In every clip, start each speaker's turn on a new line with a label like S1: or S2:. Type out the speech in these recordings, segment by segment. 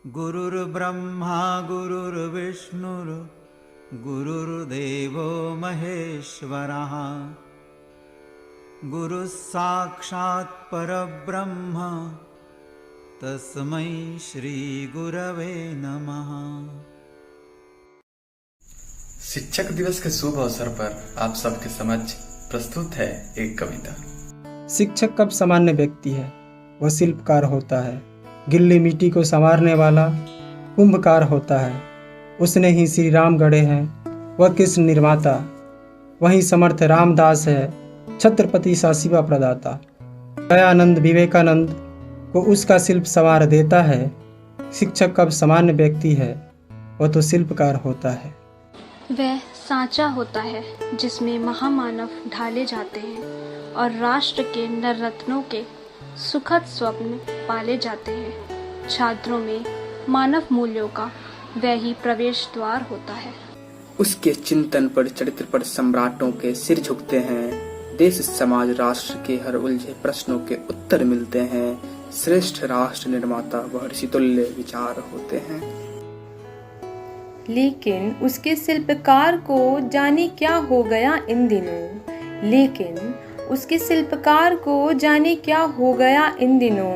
S1: गुरुर्ब्रह्मा गुरुर्विष्णुर् गुरुर्देवो महेश्वरः गुरुः साक्षात् परब्रह्म तस्मै श्री गुरवे नमः।
S2: शिक्षक दिवस के शुभ अवसर पर आप सबके समक्ष प्रस्तुत है एक कविता।
S3: शिक्षक कब सामान्य व्यक्ति है, वह शिल्पकार होता है। गिल्ली मिट्टी को संवारने वाला कुंभकार होता है। उसने ही श्री राम गढ़े हैं, वह कृष्ण निर्माता। वही समर्थ रामदास है, छत्रपति सा शिवा प्रदाता। दयानंद विवेकानंद को उसका शिल्प संवार देता है। शिक्षक कब सामान्य व्यक्ति है, वह तो शिल्पकार होता है।
S4: वह सांचा होता है जिसमें महामानव ढाले जाते हैं और राष्ट्र के नररत्नों के सुखद स्वप्न पाले जाते हैं। छात्रों में मानव मूल्यों का वह ही प्रवेश द्वार होता है।
S5: उसके चिंतन पर, चरित्र पर सम्राटों के सिर झुकते हैं। देश समाज राष्ट्र के हर उलझे प्रश्नों के उत्तर मिलते हैं। श्रेष्ठ राष्ट्र निर्माता वह ऋषितुल्य विचार होते हैं।
S6: लेकिन उसके शिल्पकार को जाने क्या हो गया इन दिनों। लेकिन उसके शिल्पकार को जाने क्या हो गया इन दिनों।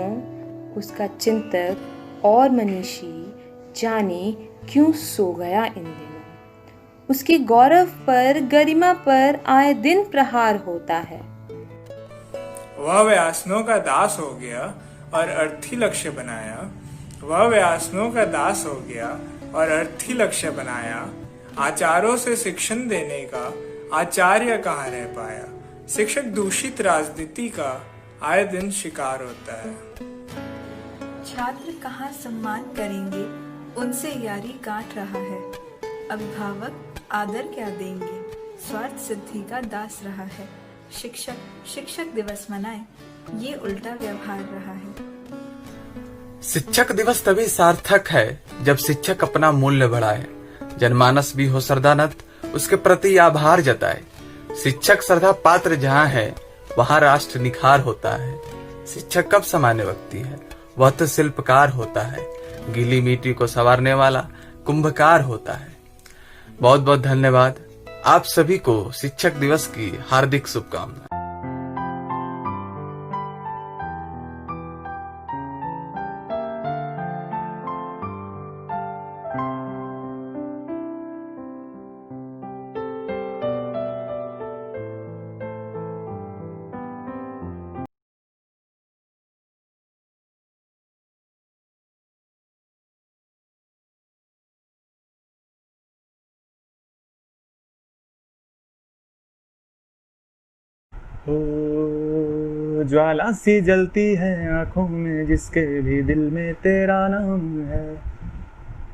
S6: उसका चिंतक और मनीषी जाने क्यों सो गया इन दिनों। उसके गौरव पर, गरिमा पर आए दिन प्रहार होता है।
S7: वह व्यासनों का दास हो गया और अर्थी लक्ष्य बनाया। वह व्यासनों का दास हो गया और अर्थी लक्ष्य बनाया। आचारों से शिक्षण देने का आचार्य कहाँ रह पाया। शिक्षक दूषित राजनीति का आए दिन शिकार होता है।
S8: छात्र कहाँ सम्मान करेंगे, उनसे यारी काट रहा है। अभिभावक आदर क्या देंगे, स्वार्थ सिद्धि का दास रहा है। शिक्षक दिवस मनाए, ये उल्टा व्यवहार रहा है।
S2: शिक्षक दिवस तभी सार्थक है जब शिक्षक अपना मूल्य बढ़ाए। जनमानस भी हो श्रद्धानत, उसके प्रति आभार जताए। शिक्षक श्रद्धा पात्र जहाँ है, वहाँ राष्ट्र निखार होता है। शिक्षक कब सामान्य व्यक्ति है, वह तो शिल्पकार होता है। गीली मिट्टी को संवारने वाला कुंभकार होता है। बहुत बहुत धन्यवाद। आप सभी को शिक्षक दिवस की हार्दिक शुभकामनाएं।
S9: ज्वाला सी जलती है आंखों में, जिसके भी दिल में तेरा नाम है।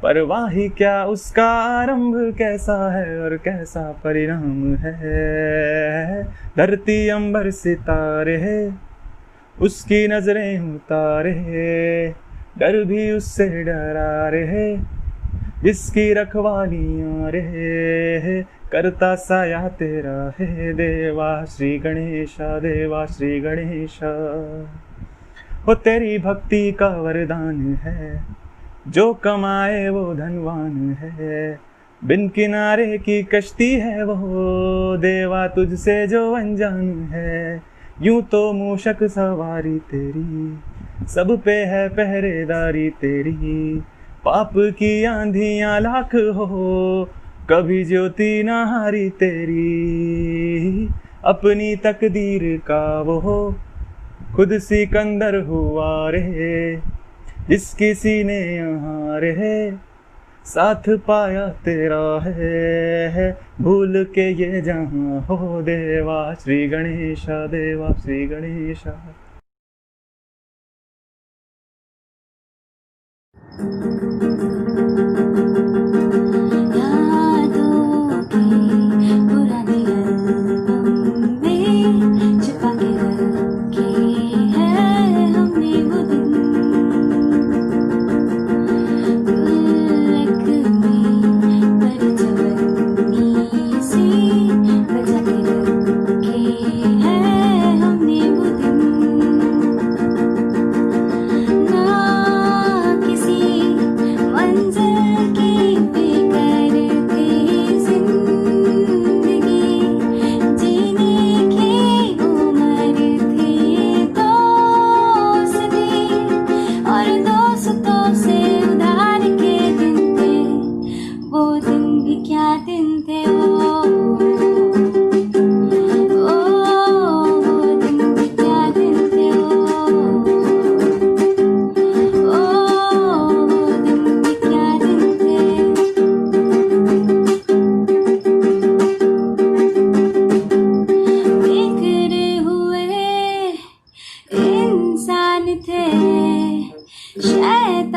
S9: परवाही क्या उसका आरंभ कैसा है और कैसा परिणाम है। धरती अंबर सितारे है, उसकी नजरें उतारे। डर भी उससे डरा रहे, जिसकी रखवालियां रहे। करता साया तेरा है देवा श्री गणेशा, देवा श्री गणेशा। वो तेरी भक्ति का वरदान है, जो कमाए वो धनवान है। बिन किनारे की कश्ती है वो देवा, तुझसे जो अनजान है। यूं तो मूषक सवारी तेरी, सब पे है पहरेदारी तेरी। पाप की आंधियां लाख हो, कभी ज्योति ना हारी तेरी। अपनी तकदीर का वो खुद सिकंदर हुआ रे, जिसकी सीने यहाँ रहे साथ पाया तेरा है। भूल के ये जहाँ हो देवा श्री गणेशा, देवा श्री गणेशा।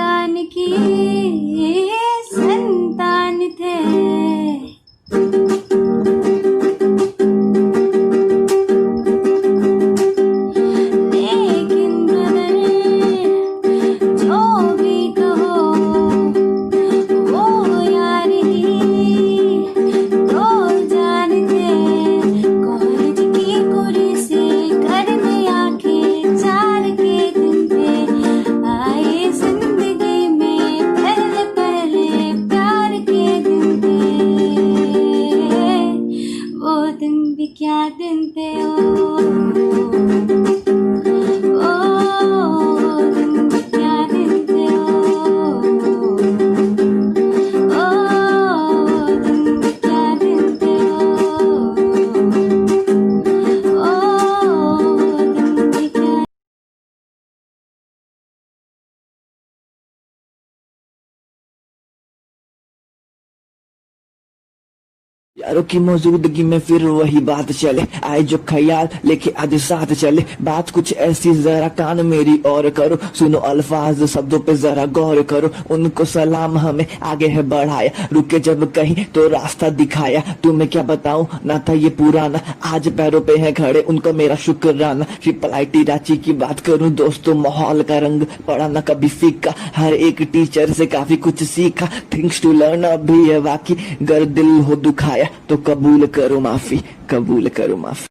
S10: आदम की संतान थे। लेकिन ब्रदर जो भी कहो वो यार ही दो जान थे। कॉलेज की कुर्सी घर में आके चार के दिन थे। आए जिंदगी में पहले पहले प्यार के दिन थे। वो दिन भी क्या दिन थे। ओ दिन भी क्या दिन थे। ओ दिन भी क्या दिन थे। ओ दिन भी क्या।
S11: यारों की मौजूदगी में फिर वही बात चले, आए जो ख्याल लेके आज साथ चले। बात कुछ ऐसी जरा कान मेरी और करो, सुनो अल्फाज शब्दों पे जरा गौर करो। उनको सलाम हमें आगे है बढ़ाया, रुके जब कहीं तो रास्ता दिखाया। तुम्हें क्या बताऊं ना था ये पुराना, आज पैरों पे है खड़े उनको मेरा शुक्राना। ट्रिपल रांची की बात करूं दोस्तों, माहौल का रंग पड़ा ना कभी फीका। हर एक टीचर से काफी कुछ सीखा, थिंग्स टू लर्न अभी है बाकी। गर दिल हो दुखाया तो कबूल करो माफी, कबूल करो माफी।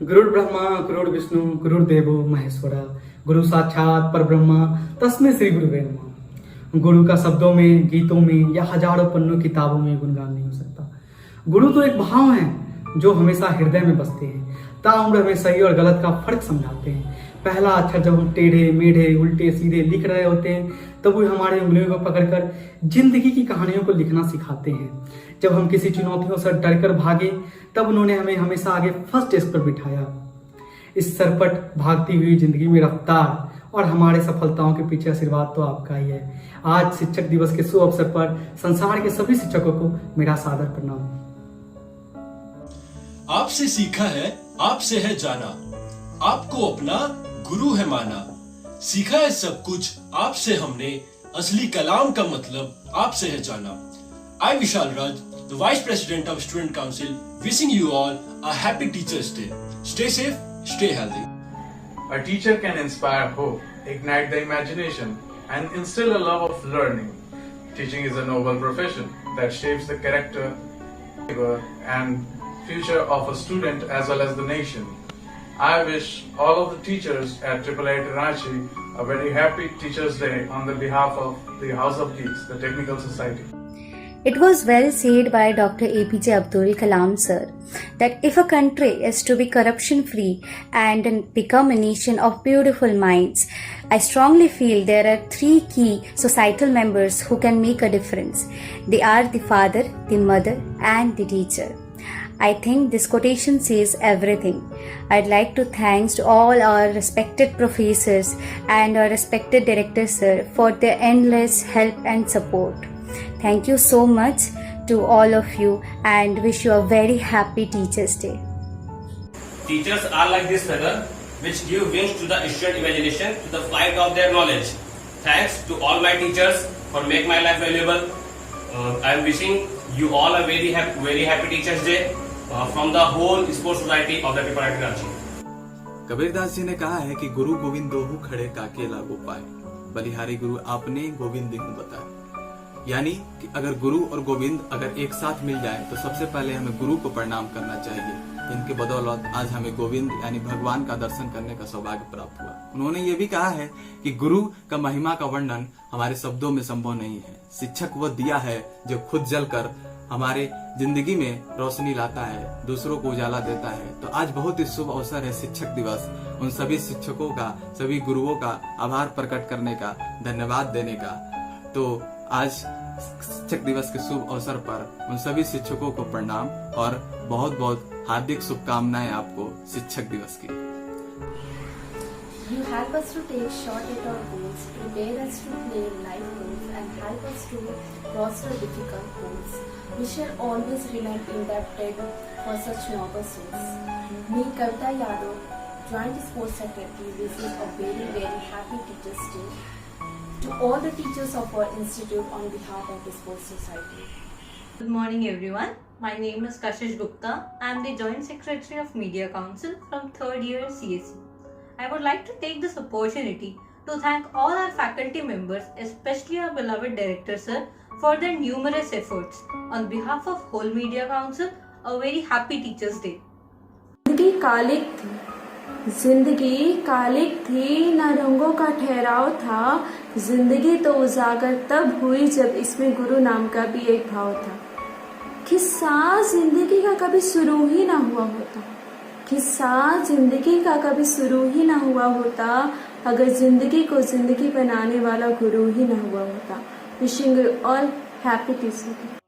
S12: गुरुर् ब्रह्मा गुरुर् विष्णु गुरुर्देवो महेश्वरा गुरु साक्षात परब्रह्मा तस्मै श्री गुरुवे नमः। गुरु का शब्दों में, गीतों में या हजारों पन्नों किताबों में गुणगान नहीं हो सकता। गुरु तो एक भाव है जो हमेशा हृदय में बसते हैं, ताउम्र हमें सही और गलत का फर्क समझाते हैं। पहला अक्षर जब हम टेढ़े मेढ़े उल्टे सीधे लिख रहे होते हैं तब वो हमारे उंगलियों को पकड़कर जिंदगी की कहानियों को लिखना सिखाते हैं। जब हम किसी चुनौतियों से डरकर भागे तब उन्होंने हमें हमेशा आगे फर्स्ट डेस्क पर बिठाया। इस सरपट भागती हुई जिंदगी में रफ्तार और हमारे सफलताओं के पीछे आशीर्वाद तो आपका ही है। आज शिक्षक दिवस के शुभ अवसर पर संसार के सभी शिक्षकों को मेरा सादर प्रणाम।
S13: आपसे सीखा है, आपसे है जाना, आपको अपना गुरु है माना। सीखा है सब कुछ आपसे हमने, असली कलाम का मतलब आपसे है जाना। I Vishal Raj, the Vice President of Student Council, wishing you all a happy Teachers' Day. Stay safe, stay healthy.
S14: A teacher can inspire hope, ignite the imagination, and instill a love of learning. Teaching is a noble profession that shapes the character and future of a student as well as the nation. I wish all of the teachers at IIIT Ranchi a very happy Teachers' Day on the behalf of the House of Geeks, the Technical Society.
S15: It was well said by Dr. APJ Abdul Kalam sir that if a country is to be corruption free and become a nation of beautiful minds, I strongly feel there are three key societal members who can make a difference. They are the father, the mother and the teacher. I think this quotation says everything. I'd like to thank to all our respected professors and our respected directors sir for their endless help and support. Thank you so much to all of you and wish you a very happy Teachers' Day.
S16: Teachers are like this feather which give wings to the student imagination to the flight of their knowledge. Thanks to all my teachers for making my life valuable. I am wishing you all a very happy Teachers' Day from the whole sports society of the IIIT Ranchi.
S2: Kabirdas ji ने कहा है कि गुरु गोविंद दोहु खड़े काके लागो पाए, बलिहारी गुरु आपने गोविंद दिहु बताए। यानी कि अगर गुरु और गोविंद अगर एक साथ मिल जाए तो सबसे पहले हमें गुरु को प्रणाम करना चाहिए। इनके बदौलत आज हमें गोविंद यानी भगवान का दर्शन करने का सौभाग्य प्राप्त हुआ। उन्होंने ये भी कहा है कि गुरु का महिमा का वर्णन हमारे शब्दों में संभव नहीं है। शिक्षक वह दिया है जो खुद जलकर हमारे जिंदगी में रोशनी लाता है, दूसरों को उजाला देता है। तो आज बहुत ही शुभ अवसर है शिक्षक दिवस। उन सभी शिक्षकों का, सभी गुरुओं का आभार प्रकट करने का, धन्यवाद देने का। तो आज शिक्षक दिवस के शुभ अवसर पर उन सभी शिक्षकों को प्रणाम और बहुत बहुत हार्दिक शुभकामनाएं आपको शिक्षक दिवस की।
S17: You help us to take short at our goals, prepare us to play life roles, and help us to cross our difficult goals. We shall always remain indebted for such noble souls. Me, Kavita Yadav, Joint Sports Secretary, wishes a very happy Teachers' Day to all the teachers of our institute on behalf of the Sports Society.
S18: Good morning everyone. My name is Kashish Gupta. I am the Joint Secretary of Media Council from 3rd year CSE. I would like to take this opportunity to thank all our faculty members, especially our beloved Director Sir, for their numerous efforts. On behalf of whole Media Council, a very happy Teachers' Day.
S4: जिंदगी कालिक थी, न रंगों का ठहराव था। जिंदगी तो उजागर तब हुई जब इसमें गुरु नाम का भी एक भाव था। किस्सा जिंदगी का कभी शुरू ही ना हुआ होता, किस्सा जिंदगी का कभी शुरू ही ना हुआ होता अगर जिंदगी को जिंदगी बनाने वाला गुरु ही ना हुआ होता। Wishing you all happy teachers day.